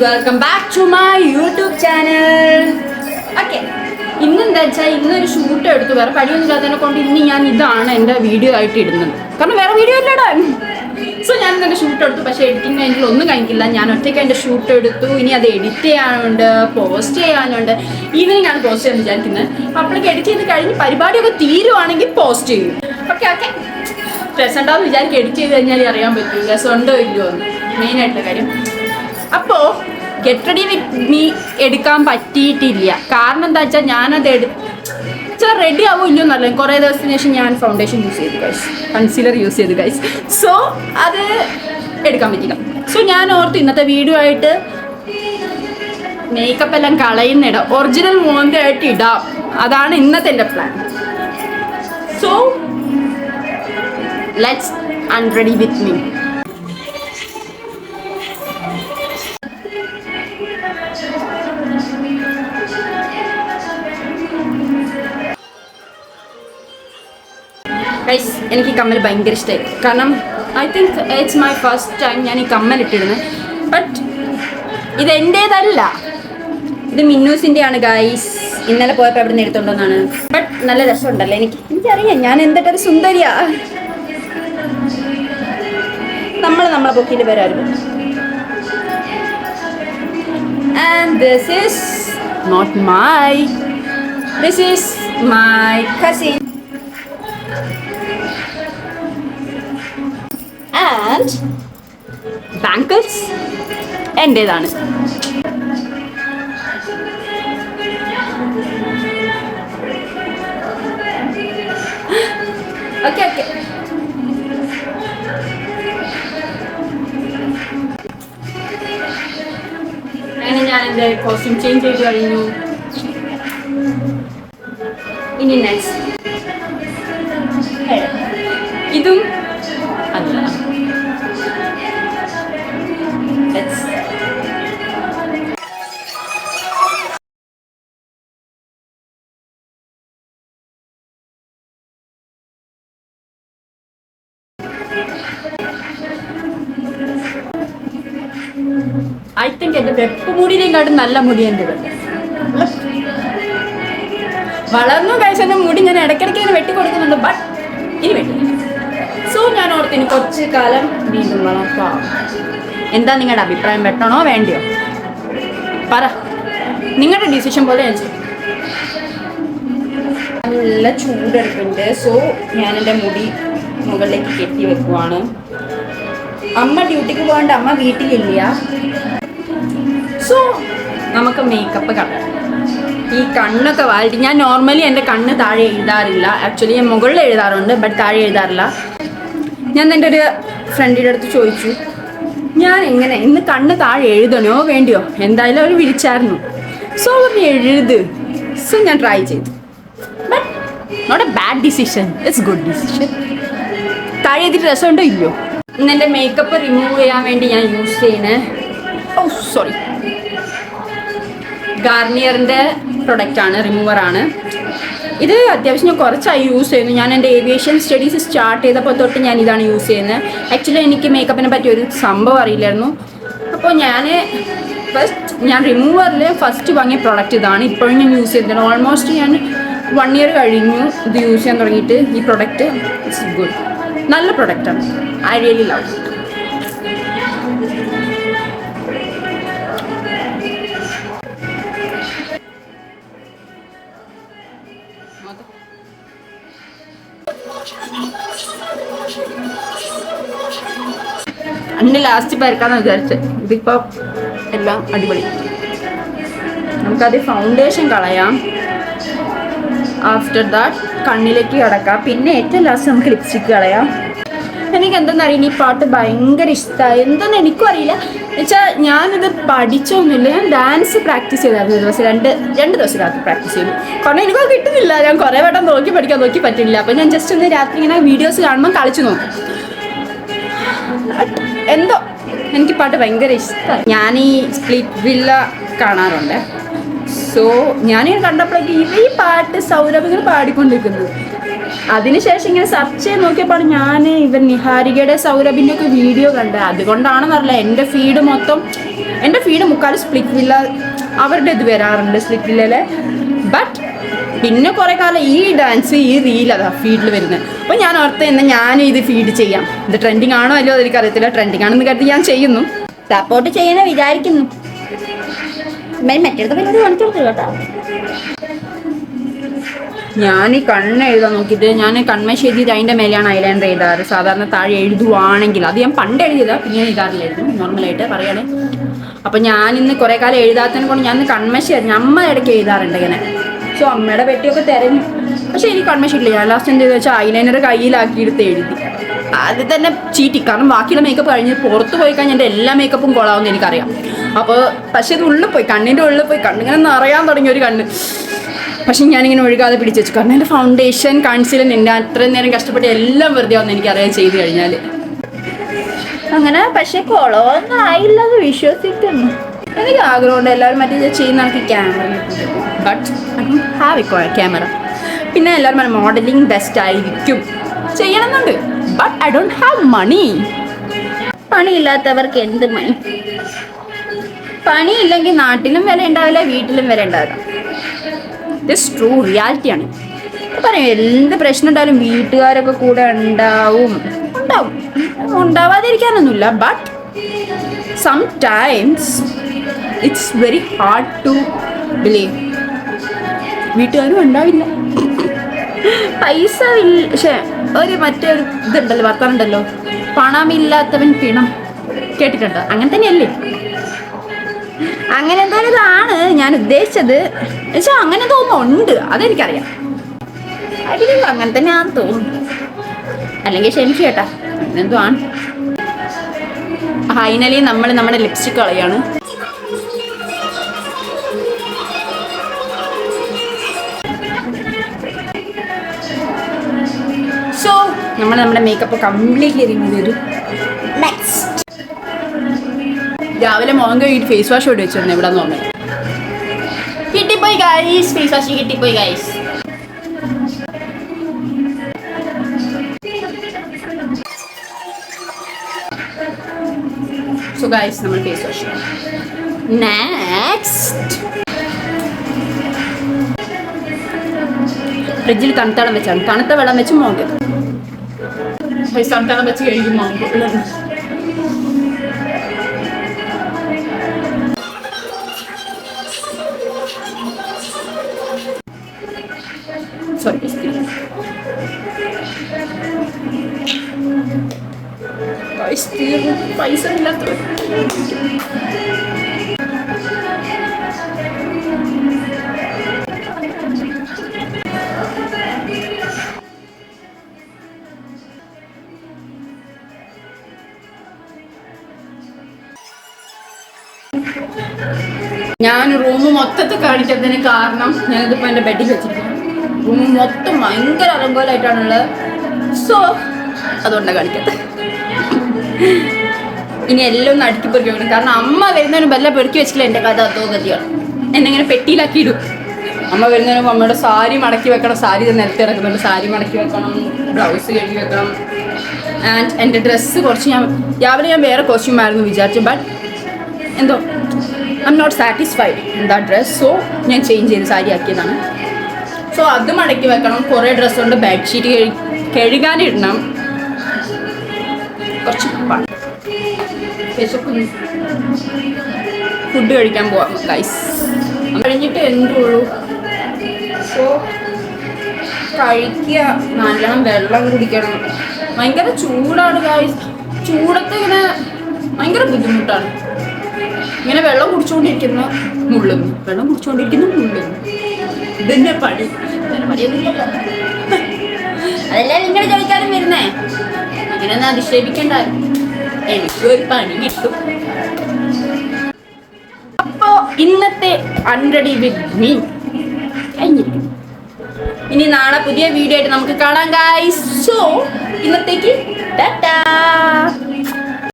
Welcome back to my YouTube channel. Okay, ഇന്നെന്താ വെച്ചാൽ ഇന്നൊരു ഷൂട്ട് എടുത്തു. വേറെ പണിയൊന്നുമില്ലാത്തതിനെ കൊണ്ട് ഇന്ന് ഞാൻ ഇതാണ് എൻ്റെ വീഡിയോ ആയിട്ട് ഇടുന്നത്. കാരണം വേറെ വീഡിയോ ഇല്ലടാ. സോ ഞാൻ എൻ്റെ ഷൂട്ട് എടുത്തു. പക്ഷേ എഡിറ്റിംഗ് വേണ്ടി ഒന്നും കഴിഞ്ഞില്ല. ഞാൻ ഒറ്റയ്ക്ക് എൻ്റെ ഷൂട്ട് എടുത്തു. ഇനി അത് എഡിറ്റ് ചെയ്യാനുണ്ട്, പോസ്റ്റ് ചെയ്യാനുണ്ട്. ഈവനിങ് ആണ് പോസ്റ്റ് ചെയ്യാൻ വിചാരിക്കുന്നത്. അപ്പോഴേക്ക് എഡിറ്റ് ചെയ്ത് കഴിഞ്ഞ് പരിപാടിയൊക്കെ തീരുവാണെങ്കിൽ പോസ്റ്റ് ചെയ്യും. ഓക്കെ ഓക്കെ, രസമുണ്ടാവും വിചാരിക്കും. എഡിറ്റ് ചെയ്ത് കഴിഞ്ഞാൽ അറിയാൻ പറ്റും രസമുണ്ടോ ഇല്ലയോ എന്ന്, മെയിനായിട്ടുള്ള കാര്യം. അപ്പോൾ ഗെറ്റ് റെഡി വിത്ത് മീ എടുക്കാൻ പറ്റിയിട്ടില്ല. കാരണം എന്താ വെച്ചാൽ ഞാനത് ചില റെഡി ആവോ ഇല്ലയോ എന്നല്ല. കുറേ ദിവസത്തിന് ശേഷം ഞാൻ ഫൗണ്ടേഷൻ യൂസ് ചെയ്തു ഗൈസ്, കൺസീലർ യൂസ് ചെയ്തു ഗൈസ്. സോ അത് എടുക്കാൻ പറ്റില്ല. സോ ഞാൻ ഓർത്ത് ഇന്നത്തെ വീഡിയോ ആയിട്ട് മേക്കപ്പ് എല്ലാം കളയുന്നിടാം, ഒറിജിനൽ മോന്തായിട്ട് ഇടാം. അതാണ് ഇന്നത്തെ എൻ്റെ plan. So let's unready with me. Guys, എനിക്ക് ഈ കമ്മൽ ഭയങ്കര ഇഷ്ടമായി. കാരണം I think it's my first time ഞാൻ ഈ കമ്മൽ ഇട്ടിരുന്നത്. ബട്ട് ഇത് എൻ്റേതല്ല, ഇത് മിന്നൂസിൻ്റെയാണ് ഗൈസ്. ഇന്നലെ പോയപ്പോൾ എവിടെ നിന്ന് എടുത്തോണ്ടെന്നാണ്. ബട്ട് നല്ല രസമുണ്ടല്ലോ. എനിക്കറിയാം ഞാൻ എന്തൊരു സുന്ദരിയാ. നമ്മളെ ബുക്കിൻ്റെ പേരായിരുന്നു. And this is not my, this is my cousin. And bangles എൻ്റേതാണ്. ഓക്കെ ഓക്കെ, അങ്ങനെ ഞാൻ എൻ്റെ കോസ്റ്റ്യൂം ചേഞ്ച് ചെയ്ത് കഴിഞ്ഞു. ഇനി നെക്സ്റ്റ് ഇതും അല്ല. ഐ തിങ്ക് എൻ്റെ വെപ്പ് മുടിയിലേക്കാട്ടും നല്ല മുടി എൻ്റെ വളർന്നു കഴിച്ച എൻ്റെ മുടി ഞാൻ ഇടയ്ക്കിടയ്ക്ക് ഇങ്ങനെ വെട്ടിക്കൊടുക്കുന്നുണ്ട്. ബട്ട് ഇനി വെട്ടില്ല. സോ ഞാൻ ഓർത്ത് ഇനി കുറച്ച് കാലം വീണ്ടും വളർത്താം. എന്താ നിങ്ങളുടെ അഭിപ്രായം? വെട്ടണോ വേണ്ടിയോ? പറ, നിങ്ങളുടെ ഡിസിഷൻ പോലെ ഞാൻ ചെയ്യും. നല്ല ചൂടെടുക്കുന്നുണ്ട്. സോ ഞാൻ എൻ്റെ മുടി മുകളിലേക്ക് കെട്ടി വെക്കുവാണ്. അമ്മ ഡ്യൂട്ടിക്ക് പോകാണ്ട്, അമ്മ വീട്ടിലില്ല. സോ നമുക്ക് മേക്കപ്പ് കളയാം. ഈ കണ്ണൊക്കെ വാലിട്ട് ഞാൻ നോർമലി എൻ്റെ കണ്ണ് താഴെ എഴുതാറില്ല. ആക്ച്വലി ഞാൻ മുകളിൽ എഴുതാറുണ്ട്, ബട്ട് താഴെ എഴുതാറില്ല. ഞാൻ എൻ്റെ ഒരു ഫ്രണ്ടിൻ്റെ അടുത്ത് ചോദിച്ചു, ഞാൻ എങ്ങനെ ഇന്ന് കണ്ണ് താഴെ എഴുതണോ വേണ്ടിയോ? എന്തായാലും അവർ വിളിച്ചായിരുന്നു. സോ അവർ എഴുത്. സോ ഞാൻ ട്രൈ ചെയ്തു. But not a bad decision, it's good decision. താഴെ എഴുതിയിട്ട് രസമുണ്ടോ ഇല്ലയോ? ഇന്ന് എൻ്റെ മേക്കപ്പ് റിമൂവ് ചെയ്യാൻ വേണ്ടി ഞാൻ യൂസ് ചെയ്യുന്നത് ഗാർണിയറിൻ്റെ പ്രൊഡക്റ്റാണ്, റിമൂവറാണ്. ഇത് അത്യാവശ്യം ഞാൻ കുറച്ചായി യൂസ് ചെയ്യുന്നു. ഞാൻ എൻ്റെ ഏവിയേഷൻ സ്റ്റഡീസ് സ്റ്റാർട്ട് ചെയ്തപ്പോൾ തൊട്ട് ഞാൻ ഇതാണ് യൂസ് ചെയ്യുന്നത്. ആക്ച്വലി എനിക്ക് മേക്കപ്പിനെ പറ്റി ഒരു സംഭവം അറിയില്ലായിരുന്നു. അപ്പോൾ ഞാൻ റിമൂവറിൽ ഫസ്റ്റ് വാങ്ങിയ പ്രൊഡക്റ്റ് ഇതാണ്. ഇപ്പോഴും ഞാൻ യൂസ് ചെയ്യുന്നത്. ഓൾമോസ്റ്റ് ഞാൻ 1 year കഴിഞ്ഞു ഇത് യൂസ് ചെയ്യാൻ തുടങ്ങിയിട്ട്. ഈ പ്രൊഡക്റ്റ് ഇറ്റ്സ് ഗുഡ്, നല്ല പ്രൊഡക്റ്റാണ്. I really love it. അന്ന് ലാസ്റ്റ് പരക്കാന്ന് വിചാരിച്ചത്. ഇതിപ്പോൾ എല്ലാം അടിപൊളി. നമുക്കത് ഫൗണ്ടേഷൻ കളയാം. ആഫ്റ്റർ ദാറ്റ് കണ്ണിലേക്ക് കിടക്കാം. പിന്നെ ഏറ്റവും ലാസ്റ്റ് നമുക്ക് ലിപ്സ്റ്റിക്ക് കളയാം. എനിക്ക് എന്തെന്നറിയില്ല, ഈ പാട്ട് ഭയങ്കര ഇഷ്ടമായി. എന്തെന്ന് എനിക്കും അറിയില്ല. എന്നുവെച്ചാൽ ഞാനിത് പഠിച്ചൊന്നുമില്ല. ഞാൻ ഡാൻസ് പ്രാക്ടീസ് ചെയ്തായിരുന്നു ഒരു ദിവസം, രണ്ട് ദിവസം രാത്രി പ്രാക്ടീസ് ചെയ്തു. കാരണം എനിക്കത് കിട്ടുന്നില്ല. ഞാൻ കുറേ വട്ടം നോക്കി പറ്റില്ല. അപ്പോൾ ഞാൻ ജസ്റ്റ് ഒന്ന് രാത്രി ഇങ്ങനെ വീഡിയോസ് കാണുമ്പോൾ കളിച്ചു നോക്കും. എന്തോ എനിക്ക് പാട്ട് ഭയങ്കര ഇഷ്ടമായി. ഞാൻ ഈ സ്പ്ലിറ്റ് വില്ല കാണാറുണ്ട്. സോ ഞാനിങ്ങനെ കണ്ടപ്പോഴേക്ക് ഈ പാട്ട് സൗരഭ് ഇങ്ങനെ പാടിക്കൊണ്ടിരിക്കുന്നത്. അതിനുശേഷം ഇങ്ങനെ സെർച്ച് ചെയ്ത് നോക്കിയപ്പോൾ ഞാൻ ഇവൻ നിഹാരികയുടെ സൗരഭിൻ്റെ ഒക്കെ വീഡിയോ കണ്ടത്. അതുകൊണ്ടാണെന്നറിയില്ല എൻ്റെ ഫീഡ് മൊത്തം എൻ്റെ ഫീഡ് മുക്കാൽ സ്പ്ലിറ്റ് വില്ല അവരുടെ ഇത് വരാറുണ്ട്, സ്പ്ലിറ്റ് വില്ലയിലെ. ബട്ട് പിന്നെ കുറേ കാലം ഈ ഡാൻസ് ഈ റീൽ അതാ ഫീഡിൽ വരുന്നത്. അപ്പോൾ ഞാൻ ഓർത്ത് തന്നെ ഞാനും ഇത് ഫീഡ് ചെയ്യാം. ഇത് ട്രെൻഡിങ് ആണോ അല്ലയോ അതെനിക്കറിയത്തില്ല. ട്രെൻഡിങ് ആണെന്ന് കരുതി ഞാൻ ചെയ്യുന്നു, സപ്പോർട്ട് ചെയ്യാനേ വിചാരിക്കുന്നു. മറ്റേത് പിന്നെ കാണിച്ചു കൊടുത്തു കേട്ടോ. ഞാൻ ഈ കണ്ണ് എഴുതാൻ നോക്കിയിട്ട് ഞാൻ കൺമശി എഴുതിയിട്ട് അതിൻ്റെ മേലെയാണ് ഐലൈനർ എഴുതാറ്. സാധാരണ താഴെ എഴുതുവാണെങ്കിൽ അത് ഞാൻ പണ്ട് എഴുതിയതാണ്, പിന്നെ എഴുതാറില്ലായിരുന്നു നോർമലായിട്ട് പറയുകയാണെ. അപ്പം ഞാനിന്ന് കുറേ കാലം എഴുതാത്തതിനെ കൊണ്ട് ഞാൻ കൺമശി ആയിരുന്നു. അമ്മ ഇടയ്ക്ക് എഴുതാറുണ്ട് ഇങ്ങനെ. സോ അമ്മയുടെ പെട്ടിയൊക്കെ തിരഞ്ഞു, പക്ഷേ എനിക്ക് കൺമശി ഇല്ല. ഞാൻ ലാസ്റ്റ് എന്ത് ചെയ്തെന്ന് വെച്ചാൽ ഐലൈനർ കയ്യിലാക്കിയെടുത്ത് എഴുതി. അത് തന്നെ ചീറ്റി, കാരണം ബാക്കിയുള്ള മേക്കപ്പ് കഴിഞ്ഞ് പുറത്ത് പോയി കഴിഞ്ഞാൽ എൻ്റെ എല്ലാ മേക്കപ്പും കൊള്ളാവുമെന്ന് എനിക്കറിയാം. അപ്പോൾ പക്ഷേ ഇത് ഉള്ളിൽ പോയി, കണ്ണിൻ്റെ ഉള്ളിൽ പോയി കണ്ണിങ്ങനെ നിറയാൻ തുടങ്ങിയ ഒരു കണ്ണ്. പക്ഷെ ഞാനിങ്ങനെ ഒഴുകാതെ പിടിച്ച് വെച്ചു, കാരണം എൻ്റെ ഫൗണ്ടേഷൻ കൺസീലർ എൻ്റെ അത്രയും നേരം കഷ്ടപ്പെട്ട് എല്ലാം വെറുതെ ആവുമെന്ന് എനിക്കറിയാം ചെയ്ത് കഴിഞ്ഞാൽ. അങ്ങനെ പക്ഷേ കുളമൊന്നും ആയില്ലെന്ന് വിശ്വസിക്കുന്നു. എനിക്ക് ആഗ്രഹമുണ്ട് എല്ലാവരും മറ്റേ ചെയ്യുന്ന ആൾക്ക് camera, but I don't have a camera. പിന്നെ എല്ലാവരും മോഡലിംഗ് ബെസ്റ്റ് ആയിരിക്കും ചെയ്യണമെന്നുണ്ട്, but I don't have money. പണിയില്ലാത്തവർക്ക് എന്ത് മണി? പണിയില്ലെങ്കിൽ നാട്ടിലും വില ഉണ്ടാവില്ല, വീട്ടിലും വില ഉണ്ടാവില്ല. ദിസ് ട്രൂ റിയാലിറ്റിയാണ്. പറയും എന്ത് പ്രശ്നം ഉണ്ടായാലും വീട്ടുകാരൊക്കെ കൂടെ ഉണ്ടാവും, ഉണ്ടാവാതിരിക്കാനൊന്നുമില്ല. But sometimes it's very hard to believe. വീട്ടുകാരും ഉണ്ടാവില്ല, പൈസ ഇല്ല. പക്ഷേ ഒരു മറ്റൊരു ഇതുണ്ടല്ലോ, വർത്താനുണ്ടല്ലോ, പണമില്ലാത്തവൻ പിണം. കേട്ടിട്ടുണ്ടോ? അങ്ങനെ തന്നെയല്ലേ? അങ്ങനെ എന്തായാലും ഇതാണ് ഞാൻ ഉദ്ദേശിച്ചത്. എന്നുവെച്ചാൽ അങ്ങനെ തോന്നുന്നുണ്ട്, അതെനിക്കറിയാം. അതിലും അങ്ങനെ തന്നെയാണെന്ന് തോന്നുന്നു, അല്ലെങ്കിൽ ക്ഷമിച്ചു കേട്ടാ. എന്തോ ആണ്. ഫൈനലി നമ്മൾ നമ്മുടെ ലിപ്സ്റ്റിക് കളയാണ്. സോ നമ്മൾ നമ്മുടെ മേക്കപ്പ് കംപ്ലീറ്റ്ലി റിമൂവ് ചെയ്തു. നെക്സ്റ്റ് രാവിലെ മോൻ കഴിഞ്ഞിട്ട് ഫേസ് വാഷ് ഓടി വെച്ചിരുന്നു. എവിടെ നിന്ന് പറഞ്ഞു കിട്ടിപ്പോയി ഗൈസ്, ഫേസ് വാഷ് കിട്ടിപ്പോയി ഗൈസ്. സോ ഗൈസ് നമ്മൾ ഫേസ് വാഷ്. നെക്സ്റ്റ് ഫ്രിഡ്ജിൽ തണുത്ത വെള്ളം വെച്ചാണ്, തണുത്ത വെള്ളം വെച്ച് മോങ്ക് തണുത്ത വെള്ളം വെച്ച് കഴിക്കും മോങ്ക്. സോറി പൈസ ഇല്ലാത്ത ഞാൻ റൂം മൊത്തത്തിൽ കാണിച്ചതിന് കാരണം ഞാനിതിപ്പോൾ എൻ്റെ ബെഡിൽ വെച്ചിരിക്കുന്നു. റൂം മൊത്തം ഭയങ്കര അലങ്കോലമായിട്ടാണുള്ളത്. സോ അതുകൊണ്ടാണ് കാണിക്കട്ടെ. ഇനി എല്ലാം ഒന്ന് അടുക്കി പെറുക്കി വെക്കണം, കാരണം അമ്മ വരുന്നതിന് ബെല്ലാം പെറുക്കി വെച്ചില്ല. എൻ്റെ കഥ അതോ ഗതിയാണ്. എന്നെ ഇങ്ങനെ പെട്ടിയിലാക്കി ഇടും. അമ്മ വരുന്നതിന് മുമ്പ് അമ്മയുടെ സാരി മടക്കി വെക്കണം. സാരി നിലത്ത് കിടക്കുന്നുണ്ട്, സാരി മടക്കി വെക്കണം, ബ്ലൗസ് കഴുകി വെക്കണം. ആൻഡ് എൻ്റെ ഡ്രസ്സ് കുറച്ച് രാവിലെ ഞാൻ വേറെ കോസ്റ്റ്യൂമായിരുന്നു വിചാരിച്ചു, ബട്ട് എന്തോ I'm not satisfied in that dress. So ഞാൻ ചേഞ്ച് ചെയ്ത് സാരി ആക്കിയതാണ്. സോ അത് മടക്കി വെക്കണം. കുറേ ഡ്രസ്സുണ്ട്, ബെഡ്ഷീറ്റ് കഴുകാനിടണം. കുറച്ച് ഫുഡ് കഴിക്കാൻ പോവാം ഗൈസ്. കഴിഞ്ഞിട്ട് എന്തുള്ളൂ. സോ കഴിക്കുക, നല്ലോണം വെള്ളം കുടിക്കണം. ഭയങ്കര ചൂടാണ് ഗൈസ്. ചൂടത്ത് ഇങ്ങനെ ഭയങ്കര ബുദ്ധിമുട്ടാണ്. ഇങ്ങനെ വെള്ളം കുടിച്ചുകൊണ്ടിരിക്കുന്നു, മുള്ളുന്നു, വെള്ളം കുടിച്ചുകൊണ്ടിരിക്കുന്നു, മുള്ളുന്നു. ഇതെന്നെ പണി. പണിയൊന്നുമില്ലല്ലോ. അതല്ലേ നിങ്ങൾ ചോദിക്കാനും വരുന്നേ. അങ്ങനെ ഒന്ന് അധിക്ഷേപിക്കണ്ടായിരുന്നു. എനിക്കൊരു പണി കിട്ടും. അപ്പോൾ ഇന്നത്തെ അൺറെഡി വിത്ത് മീ കഴിഞ്ഞിരിക്കും. ഇനി നാളെ പുതിയ വീഡിയോ ആയിട്ട് നമുക്ക് കാണാം ഗൈസ്. സോ ഇന്നത്തേക്ക് ടാറ്റാ.